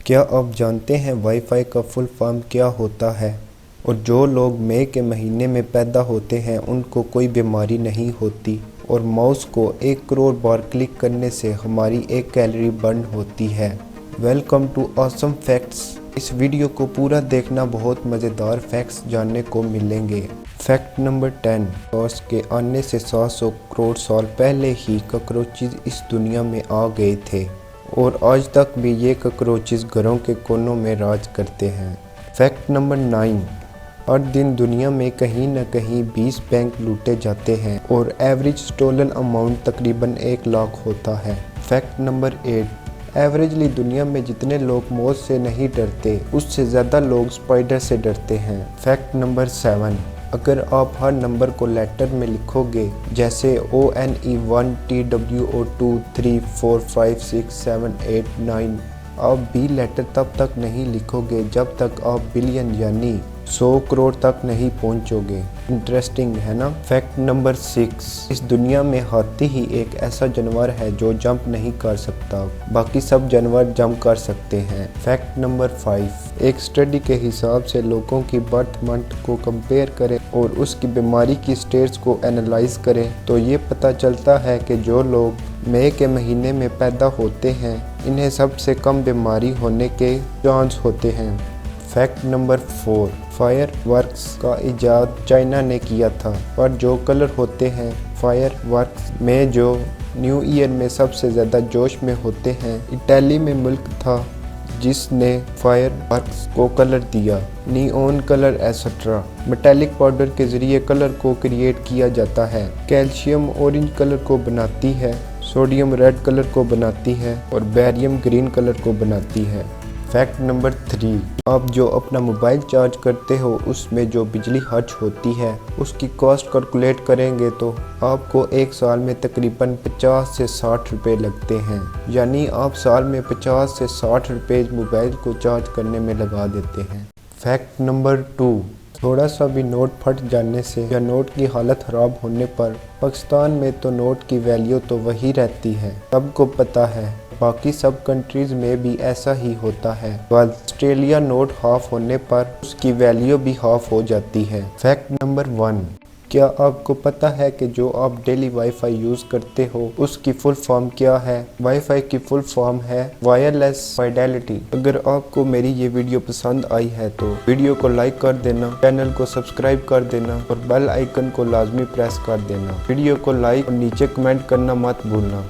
کیا آپ جانتے ہیں وائی فائی کا فل فارم کیا ہوتا ہے؟ اور جو لوگ مئی کے مہینے میں پیدا ہوتے ہیں ان کو کوئی بیماری نہیں ہوتی اور ماؤس کو 1 کروڑ بار کلک کرنے سے ہماری 1 کیلوری برن ہوتی ہے۔ Welcome to awesome facts. اس ویڈیو کو پورا دیکھنا، بہت مزیدار فیکٹس جاننے کو ملیں گے۔ Fact number 10۔ ماؤس کے آنے سے 700 کروڑ سال پہلے ہی کاکروچز اس دنیا میں آ گئے تھے اور آج تک بھی یہ کاکروچز گھروں کے کونوں میں راج کرتے ہیں۔ Fact number 9۔ ہر دن دنیا میں کہیں نہ کہیں 20 بینک لوٹے جاتے ہیں اور ایوریج سٹولن اماؤنٹ تقریباً 1 لاکھ ہوتا ہے۔ Fact number 8۔ ایوریجلی دنیا میں جتنے لوگ موت سے نہیں ڈرتے اس سے زیادہ لوگ اسپائڈر سے ڈرتے ہیں۔ Fact number 7۔ اگر آپ ہر نمبر کو لیٹر میں لکھو گے جیسے ONE1 TWO2 3 4 5 6 7 8 9، آپ بھی لیٹر تب تک نہیں لکھو گے جب تک آپ بلین یعنی 100 کروڑ تک نہیں پہنچو گے۔ انٹرسٹنگ ہے نا؟ Fact number 6۔ اس دنیا میں ہاتھی ہی ایک ایسا جانور ہے جو جمپ نہیں کر سکتا، باقی سب جانور جمپ کر سکتے ہیں۔ Fact number 5۔ ایک اسٹڈی کے حساب سے لوگوں کی برتھ منتھ کو کمپیئر کریں اور اس کی بیماری کی سٹیٹس کو اینالائز کریں تو یہ پتہ چلتا ہے کہ جو لوگ مئی کے مہینے میں پیدا ہوتے ہیں انہیں سب سے کم بیماری ہونے کے چانس ہوتے ہیں۔ Fact number 4۔ فائر ورکس کا ایجاد چائنا نے کیا تھا، پر جو کلر ہوتے ہیں فائر ورکس میں جو نیو ایئر میں سب سے زیادہ جوش میں ہوتے ہیں، اٹلی میں ملک تھا جس نے فائر ورکس کو کلر دیا، neon colour etcetera. Metallic powder کے ذریعے کلر کو کریٹ کیا جاتا ہے۔ کیلشیم اورنج کلر کو بناتی ہے، سوڈیم ریڈ کلر کو بناتی ہے اور بیریم گرین کلر کو بناتی ہے۔ Fact number 3۔ آپ جو اپنا موبائل چارج کرتے ہو اس میں جو بجلی خرچ ہوتی ہے اس کی کاسٹ کیلکولیٹ کریں گے تو آپ کو ایک سال میں تقریباً 50 سے 60 روپے لگتے ہیں، یعنی آپ سال میں 50 سے 60 روپے موبائل کو چارج کرنے میں لگا دیتے ہیں۔ Fact number 2۔ تھوڑا سا بھی نوٹ پھٹ جانے سے یا نوٹ کی حالت خراب ہونے پر پاکستان میں تو نوٹ کی ویلیو تو وہی رہتی ہے، سب کو پتہ ہے، باقی سب کنٹریز میں بھی ایسا ہی ہوتا ہے۔ آسٹریلیا نوٹ ہاف ہونے پر اس کی ویلیو بھی ہاف ہو جاتی ہے۔ Fact number 1۔ کیا آپ کو پتہ ہے کہ جو آپ ڈیلی وائی فائی یوز کرتے ہو اس کی فل فارم کیا ہے؟ وائی فائی کی فل فارم ہے وائرلیس فائیڈیلٹی۔ اگر آپ کو میری یہ ویڈیو پسند آئی ہے تو ویڈیو کو لائک کر دینا، چینل کو سبسکرائب کر دینا اور بیل آئیکن کو لازمی پریس کر دینا۔ ویڈیو کو لائک اور نیچے کمنٹ کرنا مت بھولنا۔